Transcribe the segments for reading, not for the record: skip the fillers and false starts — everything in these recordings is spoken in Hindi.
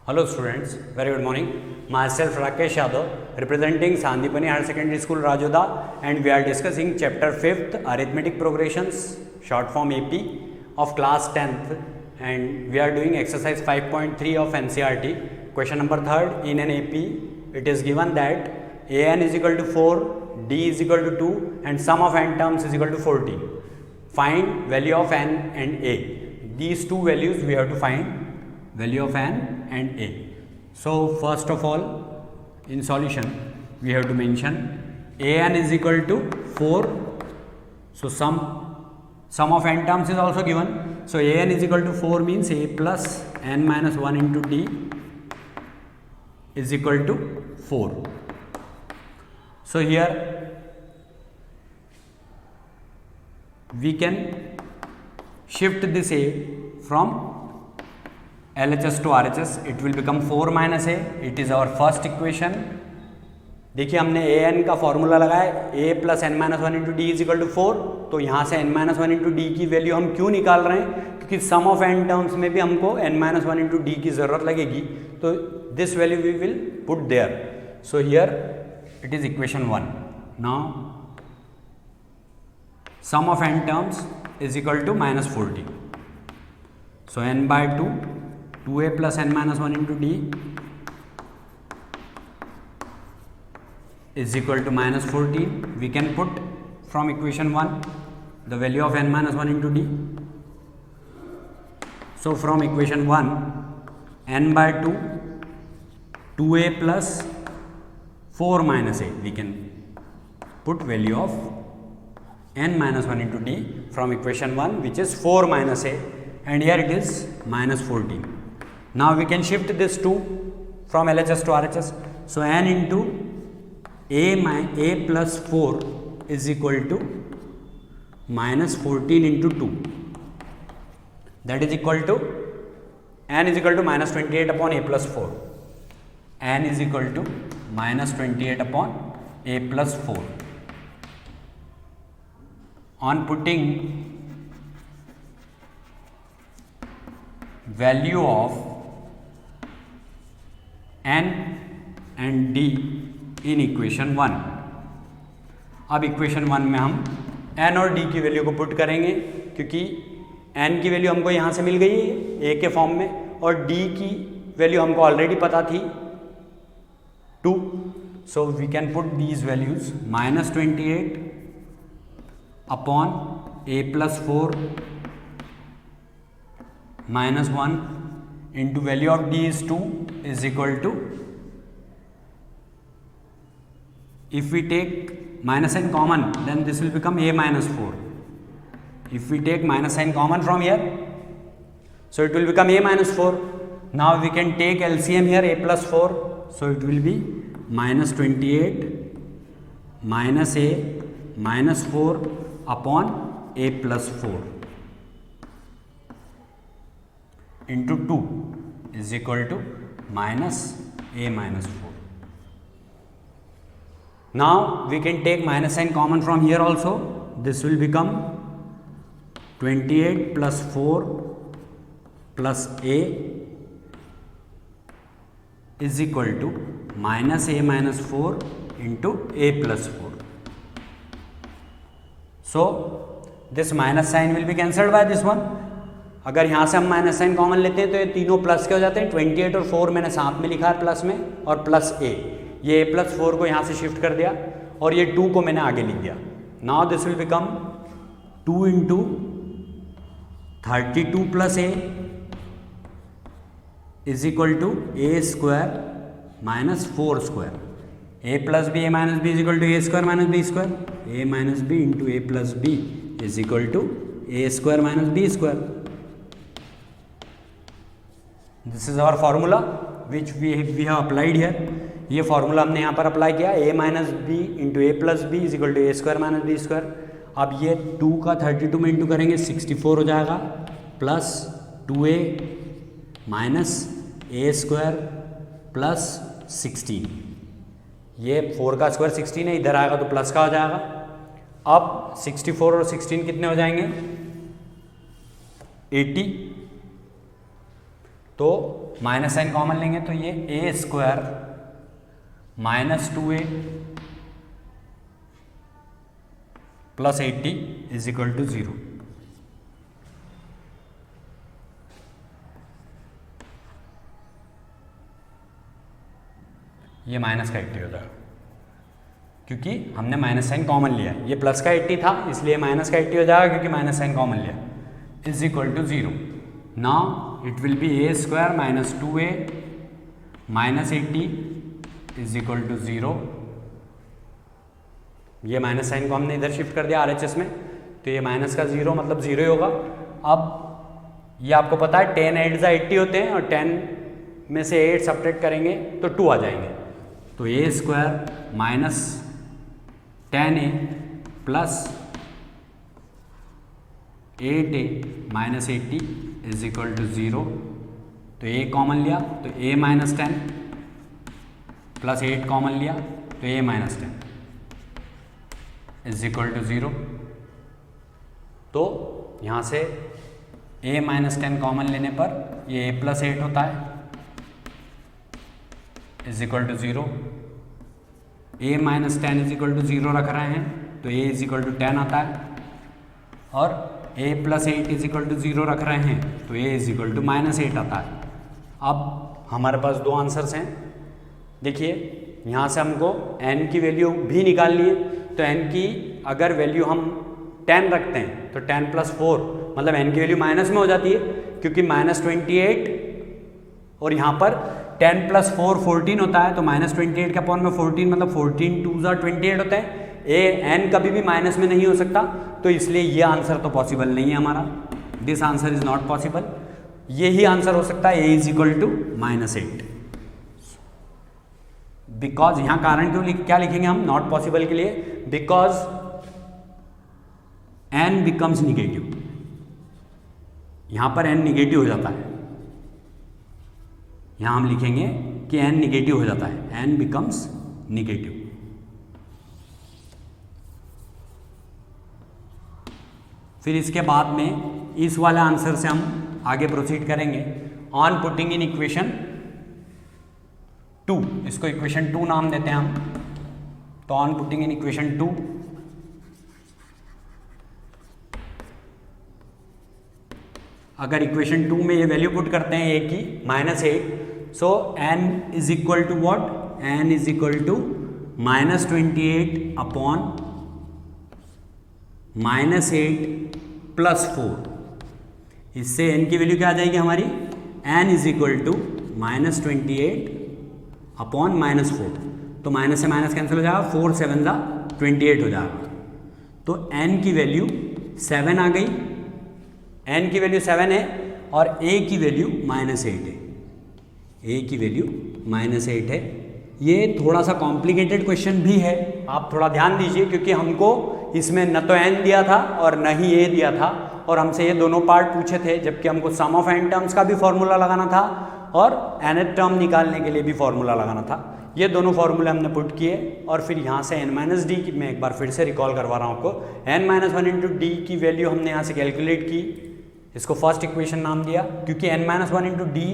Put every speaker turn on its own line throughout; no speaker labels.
Hello students, very good morning. Myself Rakesh Yadav, representing Sandipani Higher Secondary School Rajoda, and we are discussing chapter 5th Arithmetic Progressions, short form AP of class 10th, and we are doing exercise 5.3 of NCERT. Question number 3rd in an AP, it is given that an is equal to 4, d is equal to 2 and sum of n terms is equal to 14. Find value of n and a. These two values we have to find, value of n and a. So first of all, in solution we have to mention an is equal to 4. So sum of n terms is also given. So an is equal to 4 means a plus n minus 1 into d is equal to 4. So here we can shift this a from LHS to RHS, it will become 4 minus a. It is our first equation. देखिए हमने ए एन का फॉर्मूला लगाया, A plus N minus one into D is equal to 4. तो यहाँ से N minus one into D की वैल्यू हम क्यों निकाल रहे हैं? क्योंकि सम ऑफ एन टर्म्स में भी हमको N minus one into D की ज़रूरत लगेगी. तो this value we will put there. So here it is equation 1. Now sum of N terms is equal to minus 14. So N by 2 2a plus n minus 1 into d is equal to minus 14. We can put from equation 1 the value of n minus 1 into d. So from equation 1, n by 2 2a plus 4 minus a, we can put value of n minus 1 into d from equation 1, which is 4 minus a, and here it is minus 14. Now we can shift this 2 from LHS to RHS. So n into a plus 4 is equal to minus 14 into 2. That is equal to n is equal to minus 28 upon a plus 4. N is equal to minus 28 upon a plus 4. On putting value of n and d in equation 1. अब इक्वेशन 1 में हम n और d की वैल्यू को पुट करेंगे, क्योंकि n की वैल्यू हमको यहाँ से मिल गई है a के फॉर्म में, और d की वैल्यू हमको ऑलरेडी पता थी 2. So we can put these values minus 28 upon a plus 4 minus 1 into value of d is 2 is equal to, if we take minus sign common then this will become a minus 4. If we take minus sign common from here, so it will become a minus 4. Now we can take LCM here, a plus 4, so it will be minus 28 minus a minus 4 upon a plus 4 into 2 is equal to minus a minus 4. Now we can take minus sign common from here also. This will become 28 plus 4 plus a is equal to minus a minus 4 into a plus 4. So this minus sign will be cancelled by this one. अगर यहाँ से हम माइनस साइन कॉमन लेते हैं तो ये तीनों प्लस के हो जाते हैं. 28 और 4 मैंने साथ में लिखा है प्लस में, और प्लस a, ये a प्लस 4 को यहाँ से शिफ्ट कर दिया और ये 2 को मैंने आगे लिख दिया. Now this will become 2 into 32 plus a is equal to a square minus 4 square. a plus B A minus B is equal to A square minus B square. a minus B into A plus B is equal to A square minus B square. This is our formula which we have applied here. ये फार्मूला हमने यहाँ पर अप्लाई किया, a minus B into A plus B is equal to A square minus B square. अब ये 2 का 32 में इंटू करेंगे 64 हो जाएगा, प्लस 2a माइनस ए स्क्वायर प्लस 16. ये 4 का स्क्वायर 16 है, इधर आएगा तो प्लस का हो जाएगा. अब 64 और 16 कितने हो जाएंगे? 80. तो माइनस साइन कॉमन लेंगे तो ये A square minus 2a plus 80 is equal to 0। ये माइनस का 80 हो जाएगा क्योंकि हमने माइनस साइन कॉमन लिया। ये प्लस का 80 था इसलिए माइनस का 80 हो जाएगा क्योंकि माइनस साइन कॉमन लिया। Is equal to 0। Now it will be A square minus 2a minus 80 is equal to 0। ये माइनस साइन को हमने इधर शिफ्ट कर दिया RHS में, तो ये माइनस का 0 मतलब 0 ही होगा। अब ये आपको पता है 10 8 ज़ा 80 होते हैं और 10 में से 8 सब्ट्रैक्ट करेंगे तो 2 आ जाएंगे। तो A square minus 10a plus 8a minus 80 is equal to 0। तो a कॉमन लिया तो a माइनस 10 प्लस 8 कॉमन लिया तो a minus 10 is equal to 0। तो यहाँ से a माइनस 10 कॉमन लेने पर ये a प्लस 8 होता है is equal to 0। a minus 10 is equal to 0 रख रहे हैं तो a इज इक्वल टू 10 आता है, और a plus 8 is equal to 0 रख रहे हैं तो a is equal to minus 8 आता है। अब हमारे पास दो आंसर्स हैं। देखिए यहाँ से हमको n की वैल्यू भी निकालनी है, तो n की अगर वैल्यू हम 10 रखते हैं तो 10 प्लस 4 मतलब n की वैल्यू माइनस में हो जाती है क्योंकि माइनस 28 और यहाँ पर 10 प्लस 4 14 होता है, तो माइनस 28 के अपॉन में 14 मतलब 14 2 ज़ा 28 होता है। n कभी भी माइनस में नहीं हो सकता, तो इसलिए ये आंसर तो पॉसिबल नहीं है हमारा। This answer is not possible. यही आंसर हो सकता है a is equal to minus 8। Because यहाँ कारण क्यों क्या लिखेंगे हम नॉट पॉसिबल के लिए, बिकॉज n बिकम्स निगेटिव। यहाँ पर n निगेटिव हो जाता है, यहाँ हम लिखेंगे कि n निगेटिव हो जाता है, n बिकम्स निगेटिव। फिर इसके बाद में इस वाले आंसर से हम आगे प्रोसीड करेंगे। ऑन पुटिंग इन इक्वेशन 2, इसको इक्वेशन 2 नाम देते हैं हम। तो ऑन पुटिंग इन इक्वेशन 2, अगर इक्वेशन 2 में ये वैल्यू पुट करते हैं a की -8, so n is equal to what, n is equal to -28 upon -8 plus 4। इससे n की वैल्यू क्या आ जाएगी हमारी, n is equal to -28 upon -4। तो माइनस से माइनस कैंसिल हो जाएगा, 4 7 ज़ा 28 हो जाएगा। तो n की वैल्यू 7 आ गई, n की वैल्यू 7 है और a की वैल्यू -8 है। a की वैल्यू -8 है। ये थोड़ा सा कॉम्प्लिकेटेड क्वेश्चन भी है, आप थोड़ा ध्यान दीजिए क्योंकि हमको इसमें न तो n दिया था और न ही a दिया था, और हमसे ये दोनों पार्ट पूछे थे, जबकि हमको सम ऑफ n टर्म्स का भी फॉर्मूला लगाना था और nth टर्म निकालने के लिए भी फॉर्मूला लगाना था। ये दोनों फॉर्मूले हमने पुट किए और फिर यहाँ से n-d की मैं एक बार फिर से रिकॉल करवा रहा हूँ आपको। n-1 इंटू डी की वैल्यू हमने यहाँ से कैलकुलेट की, इसको फर्स्ट इक्वेशन नाम दिया क्योंकि n-1 into D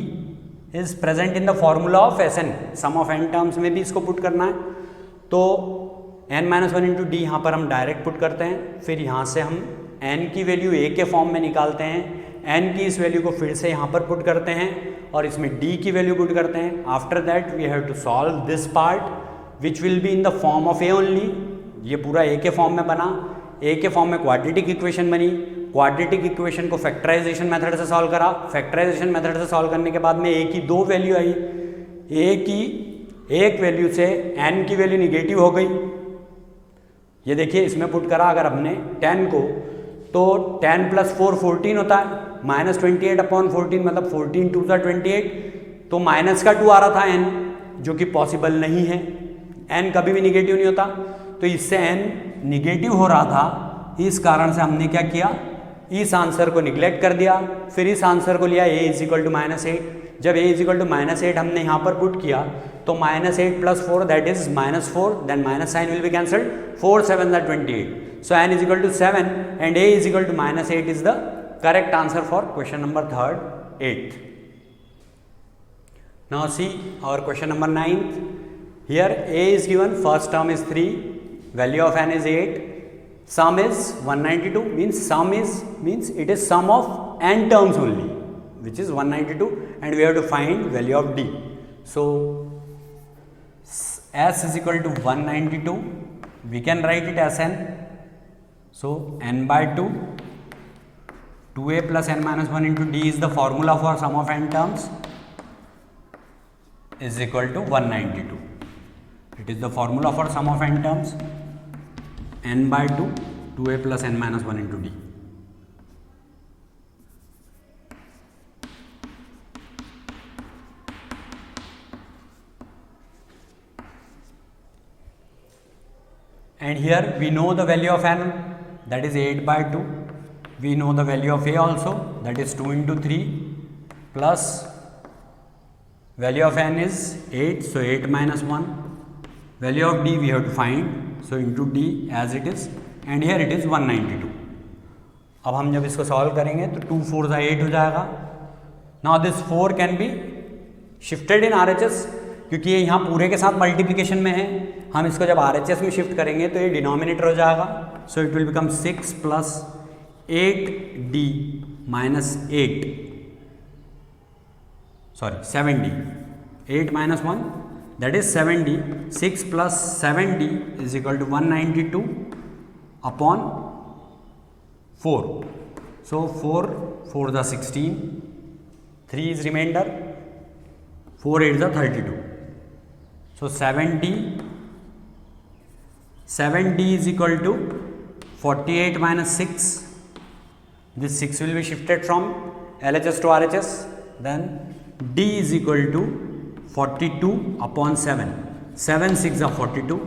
is present in the formula of Sn, sum of n terms में भी इसको पुट करना है। तो n-1 इंटू डी यहाँ पर हम डायरेक्ट पुट करते हैं, फिर यहाँ से हम n की वैल्यू a के फॉर्म में निकालते हैं, n की इस वैल्यू को फिर से यहाँ पर पुट करते हैं और इसमें d की वैल्यू पुट करते हैं। After that we have to solve this part which will be in the form of a only. ये पूरा a के फॉर्म में बना, a के फॉर्म में क्वाड्रेटिक इक्वेशन बनी, क्वाड्रेटिक इक्वेशन को फैक्टराइजेशन मेथड से सॉल्व करा, फैक्टराइजेशन मेथड से सॉल्व करने के बाद में a की दो वैल्यू आई, a की एक वैल्यू से n की वैल्यू निगेटिव हो गई। ये देखिए इसमें पुट करा अगर हमने 10 को, तो 10 प्लस 4 14 होता है, -28 अपॉन 14 मतलब 14 2 ज़ा 28, तो माइनस का 2 आ रहा था n, जो कि पॉसिबल नहीं है, n कभी भी निगेटिव नहीं होता। तो इससे n निगेटिव हो रहा था, इस कारण से हमने क्या किया, इस आंसर को निगलेक्ट कर दिया, फिर इस आंसर को लिया a इज इक्वल टू -8। जब a इज इक्वल टू -8 हमने यहाँ पर पुट किया तो -8 plus 4 that is -4, then minus sign will be cancelled, 4 7 ज़ा 28, so n is equal to 7 and a is equal to -8 is the correct answer for question number 3rd 8th। Now see our question number 9th. Here A is given, first term is 3, value of n is 8, sum is 192, means it is sum of n terms only, which is 192, and we have to find value of D. So S is equal to 192, we can write it as n. So n by 2, 2a plus n minus 1 into D is the formula for sum of n terms, is equal to 192. It is the formula for sum of n terms, n by 2, 2a plus n minus 1 into D. And here we know the value of n, that is 8 by 2. We know the value of a also, that is 2 into 3, plus value of n is 8, so 8 minus 1. Value of D we have to find, so into D as it is, and here it is 192. अब हम जब इसको सॉल्व करेंगे तो 2 4 जा 8 हो जाएगा. Now this 4 can be shifted in RHS, क्योंकि ये यहाँ पूरे के साथ मल्टीप्लिकेशन में है. हम इसको जब RHS में शिफ्ट करेंगे तो ये डिनोमिनेटर हो जाएगा. So it will become 6 plus 8D minus 7D. 8 minus 1, that is 7D. 6 plus 7D is equal to 192 upon 4. So 4 is 16, 3 is remainder, 4 8 is 32. So 7D is equal to 48 minus 6. This 6 will be shifted from LHS to RHS. Then D is equal to 42 upon 7. 7 6 are 42.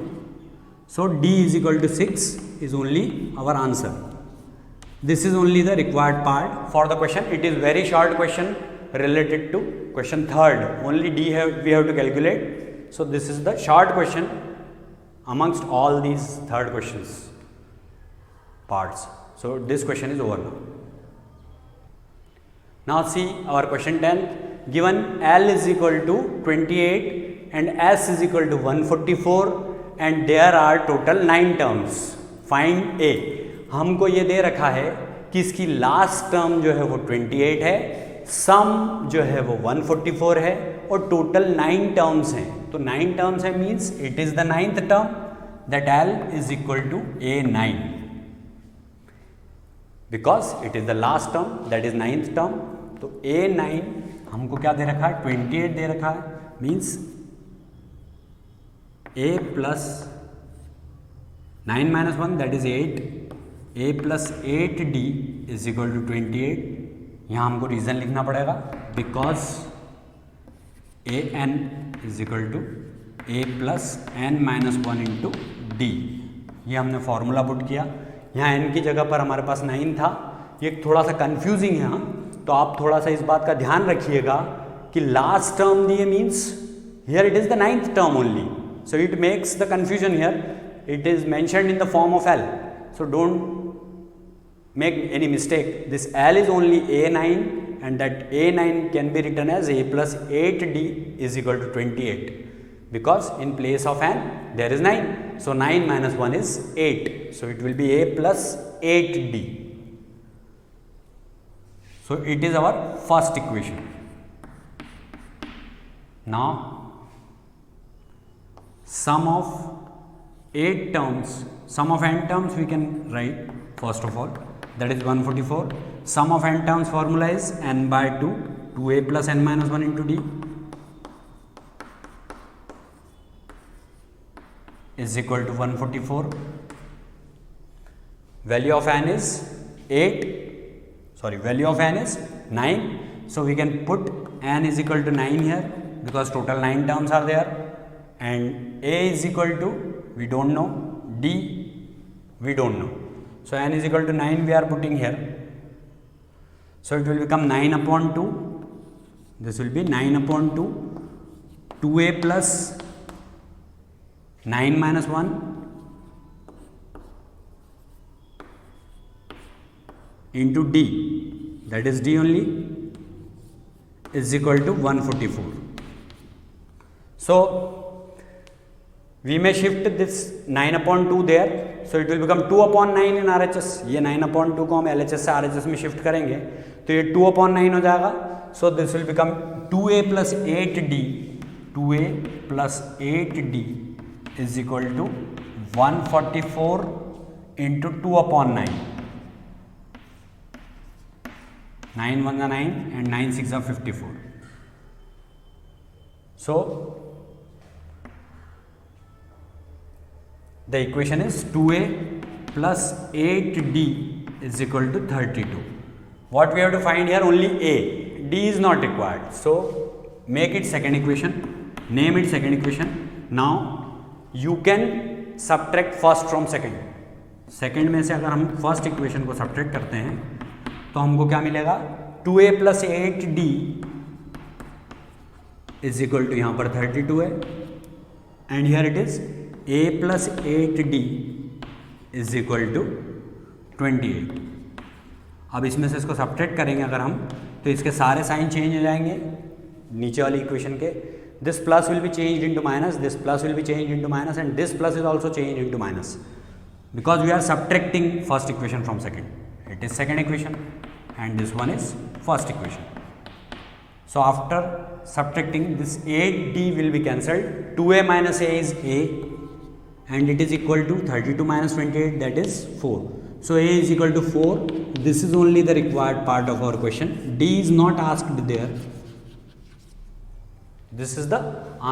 So D is equal to 6 is only our answer. This is only the required part for the question. It is very short question related to question 3rd. Only D we have to calculate. So this is the short question amongst all these 3rd questions parts. So this question is over now. Now see our question 10th. Given L is equal to 28 and S is equal to 144 and there are total 9 terms. Find A. हमको ये दे रखा है कि इसकी लास्ट टर्म जो है वो 28 है, सम जो है वो 144 है और टोटल 9 टर्म्स हैं. तो 9 टर्म्स है means it is the 9th term, that L is equal to A9 because it is the last term, that is 9th term. तो A9 हमको क्या दे रखा है, 28 दे रखा है, means A plus 9 minus 1 that is 8, A plus 8D is equal to 28. यहाँ हमको रीज़न लिखना पड़ेगा because AN is equal to A plus N minus 1 into D. ये हमने फॉर्मूला पुट किया. यहाँ N की जगह पर हमारे पास 9 था. ये थोड़ा सा कंफ्यूजिंग है, हाँ, तो आप थोड़ा सा इस बात का ध्यान रखिएगा कि लास्ट टर्म दिए means here it is the 9th term only, so it makes the confusion here. It is mentioned in the form of L, so don't make any mistake. This L is only A9 and that A9 can be written as A plus 8D is equal to 28 because in place of N there is 9. So 9 minus 1 is 8. So it will be A plus 8D. So it is our first equation. Now sum of 8 terms, sum of n terms we can write first of all, that is 144. Sum of n terms formula is n by 2, 2a plus n minus 1 into D is equal to 144. Value of n is 8, sorry, value of n is 9. So we can put n is equal to 9 here because total 9 terms are there, and a is equal to, we don't know, D we don't know. So n is equal to 9 we are putting here. So it will become 9 upon 2. This will be 9 upon 2. 2a plus 9 minus 1 into D, that is D only, is equal to 144. So we may shift this 9 upon 2 there, so it will become 2 upon 9 in RHS. ये 9 upon 2 को हम LHS से RHS में शिफ्ट करेंगे तो ये 2 upon 9 हो जाएगा. So this will become 2a plus 8d, 2a plus 8d is equal to 144 into 2 upon 9. 9 1 9 and 9 6 are 54. So the equation is 2a plus 8d is equal to 32. What we have to find here? Only a. D is not required. So make it second equation. Name it second equation. Now you can subtract first from second. Second में से अगर हम फर्स्ट इक्वेशन को सब्ट्रैक्ट करते हैं तो हमको क्या मिलेगा? 2a plus 8d is equal to यहाँ पर 32 है and here it is a plus 8d is equal to 28. अब इसमें से इसको सब्ट्रैक्ट करेंगे अगर हम तो इसके सारे साइन चेंज हो जाएंगे नीचे वाली इक्वेशन के. This plus will be change into minus, this plus will be change into minus and this plus is also change into minus because we are subtracting first equation from second. It is second equation and this one is first equation. So after subtracting, this 8d will be cancelled. 2a minus a is a and it is equal to 32 minus 28, that is 4. So a is equal to 4. This is only the required part of our question. D is not asked there. This is the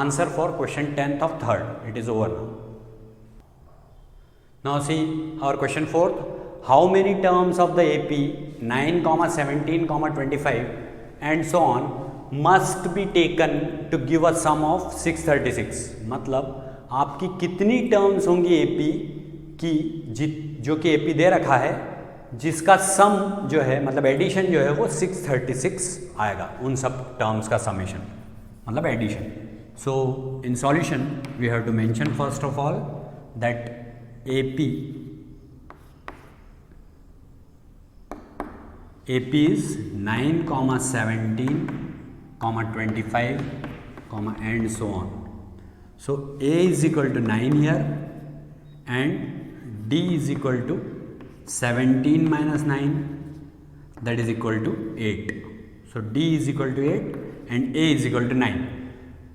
answer for question 10th of 3rd. It is over now. Now see our question 4th. How many terms of the AP 9, 17, 25 and so on must be taken to give a sum of 636? मतलब आपकी कितनी टर्म्स होंगी AP की जो कि AP दे रखा है जिसका सम जो है मतलब एडिशन जो है वो 636 आएगा. उन सब टर्म्स का समेशन मतलब addition. So in solution we have to mention first of all that AP is 9, 17, 25, and so on. So A is equal to 9 here and D is equal to 17 minus 9, that is equal to 8. So D is equal to 8 and A is equal to 9.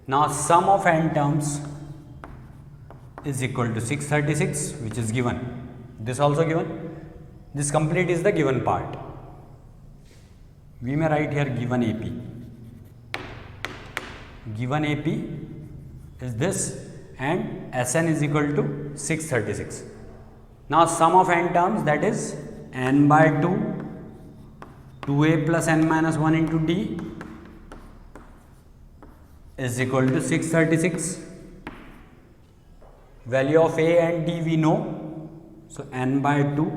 Now sum of n terms is equal to 636, which is given. This also given. This complete is the given part. We may write here given AP. Given AP is this and Sn is equal to 636. Now sum of n terms, that is n by 2, 2a plus n minus 1 into d is equal to 636. Value of a and d we know, so n by 2,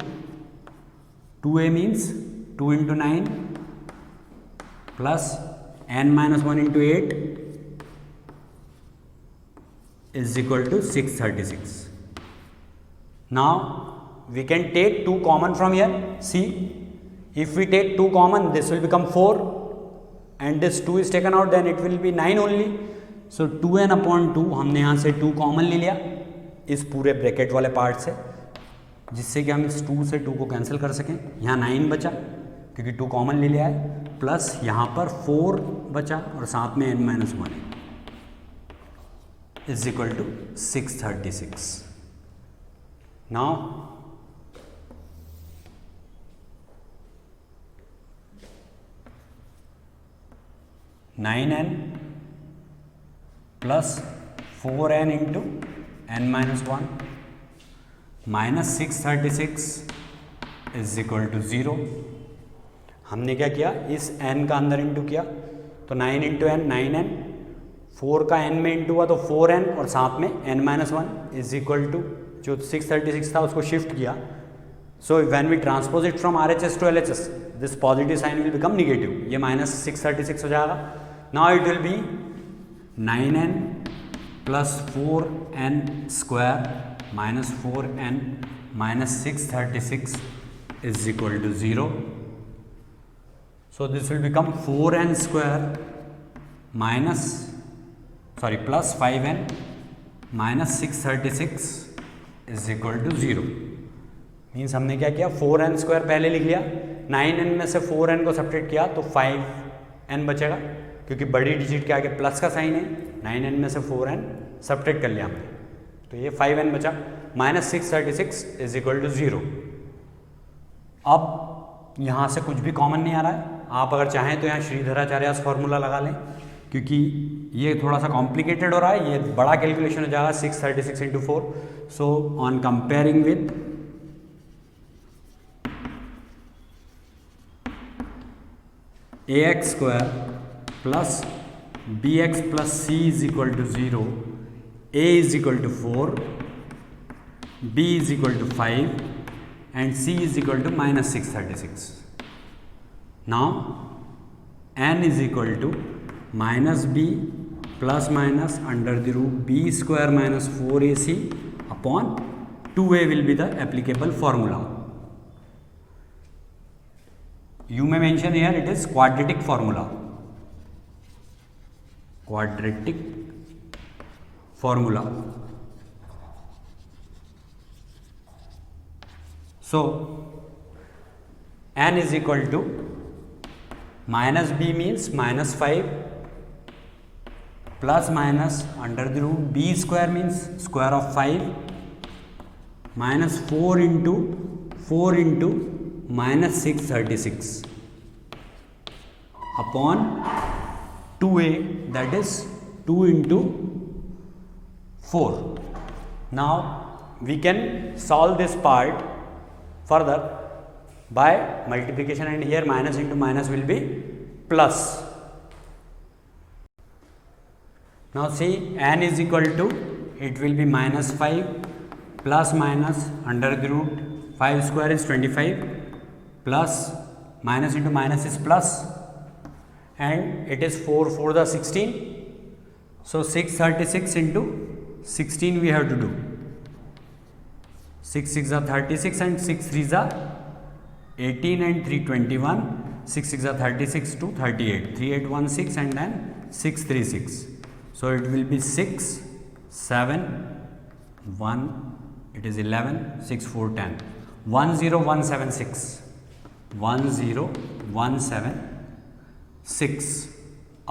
2a means 2 into 9 plus n minus 1 into 8 is equal to 636. Now we can take 2 common from here. See, if we take 2 common, this will become 4 and this 2 is taken out, then it will be 9 only. So 2n upon 2 हमने यहाँ से 2 कॉमन ले लिया इस पूरे ब्रैकेट वाले पार्ट से, जिससे कि हम इस 2 से 2 को कैंसिल कर सकें. यहाँ 9 बचा क्योंकि 2 कॉमन ले लिया है, प्लस यहाँ पर 4 बचा और साथ में n minus 1 is equal to 636. Now (9n plus 4n into n minus 1 minus 636 is equal to 0. हमने क्या किया, इस n का अंदर इंटू किया तो 9 इंटू एन 9n, 4 का n में इंटू हुआ तो 4n और साथ में n minus 1 is equal to जो 636 था उसको शिफ्ट किया. So when we transpose it from RHS to LHS, this positive sign will become negative, ये माइनस 636 हो जाएगा. Now it will be 9n plus 4n square minus 4n minus 636 is equal to 0. So this will become 4n square minus sorry plus 5n minus 636 is equal to 0। Means हमने क्या किया, 4n स्क्वायर पहले लिख लिया, 9n में से 4n को सब्ट्रैक्ट किया तो 5n बचेगा, क्योंकि बड़ी डिजिट के आगे प्लस का साइन है। 9n में से 4n सब्ट्रैक्ट कर लिया हमने, तो ये 5n बचा, माइनस 636 इज इक्वल टू 0। अब यहाँ से कुछ भी कॉमन नहीं आ रहा है। आप अगर चाहें तो यहाँ श्रीधराचार्यास फॉर्मूला लगा लें, क्योंकि ये थोड़ा सा कॉम्प्लिकेटेड हो रहा है, ये बड़ा कैलकुलेशन हो जाएगा 636 into 4। So on comparing with ax square plus bx plus c is equal to 0, a is equal to 4, b is equal to 5 and c is equal to minus 636. Now n is equal to minus b plus minus under the root b square minus 4ac upon 2a will be the applicable formula. You may mention here it is quadratic formula. Quadratic formula. So n is equal to minus b means minus 5 plus minus under the root b square means square of 5 minus 4 into minus 636 upon 2a, that is 2 into 4. Now we can solve this part further by multiplication, and here minus into minus will be plus. Now see, n is equal to, it will be minus 5 plus minus under the root 5 square is 25 plus minus into minus is plus, and it is 4 4 the 16. So 636 into 16 we have to do. 6 6 are 36 and 6 3 are 18 and 3 21. 6 6 are 36 to 38. 3816 and then 636. So it will be 6 7 1. It is 11 6 4 10. 10176. 10176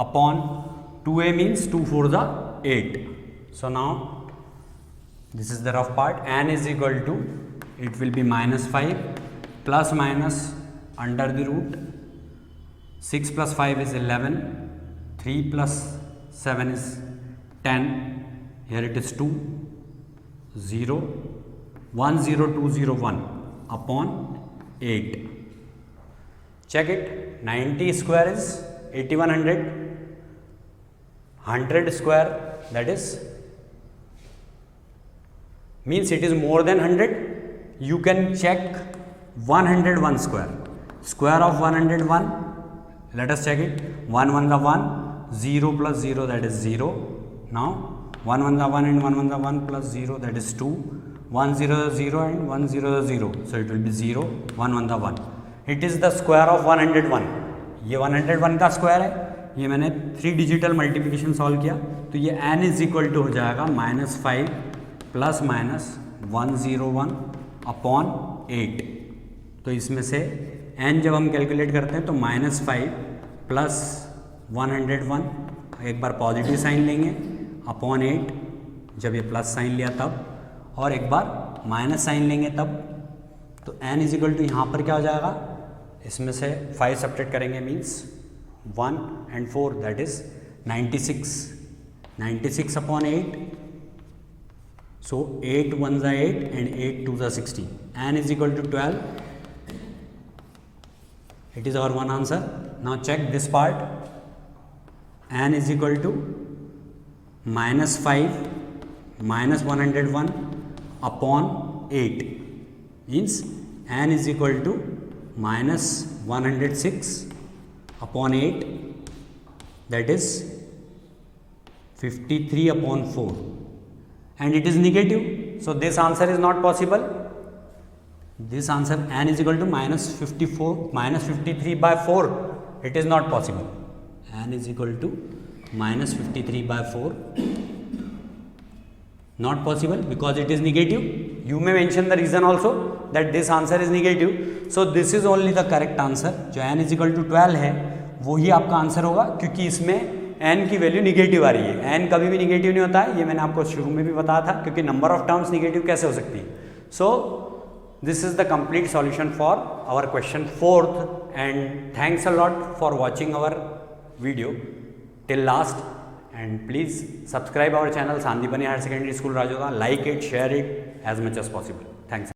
upon 2a means 2 4 the 8. So now this is the rough part. N is equal to, it will be minus 5 plus minus under the root 6 plus 5 is 11, 3 plus 7 is 10, here it is 2, 0, 10201 upon 8. Check it. 90 square is 8100, 100 square, that is means it is more than 100. You can check 101 square. Square of 101, let us check it. 1 1 the 1, 0 plus 0, that is 0. Now 1 1 the 1 and 1 1 the 1 plus 0, that is 2. 1 0 0 and 1 0 0, so it will be 0 1 1 the 1. It is the square of 101. ये 101 का स्क्वायर है, ये मैंने 3 डिजिटल मल्टीप्लिकेशन सॉल्व किया, तो ये n इज इक्वल टू हो जाएगा -5 प्लस माइनस 101 अपॉन 8. तो इसमें से n जब हम कैलकुलेट करते हैं तो -5 प्लस 101, एक बार पॉजिटिव साइन लेंगे, अपॉन 8 जब ये प्लस साइन लिया तब, और एक बार माइनस साइन लेंगे तब. तो n इज इक्वल टू यहाँ पर क्या हो जाएगा, इसमें से 5 सब्ट्रैक्ट करेंगे means 1 and 4, that is 96 upon 8. So 8 1s are 8 and 8 2s are 16. N is equal to 12. It is our one answer. Now check this part. N is equal to -5 minus 101 upon 8 means n is equal to minus 106 upon 8, that is 53 upon 4, and it is negative. So this answer is not possible. This answer n is equal to minus 53 by 4. It is not possible. N is equal to -53/4. Not possible because it is negative. You may mention the reason also that this answer is negative. So this is only the correct answer. जो n = 12 है वही आपका आंसर होगा, क्योंकि इसमें n की वैल्यू निगेटिव आ रही है. n कभी भी निगेटिव नहीं होता है, ये मैंने आपको शुरू में भी बताया था, क्योंकि नंबर ऑफ टर्म्स निगेटिव कैसे हो सकती है. सो this is the complete solution for our question 4th, and thanks a lot for watching our video till last, and please subscribe our channel Sandipani Higher Secondary School Rajodha, like it, share it as much as possible.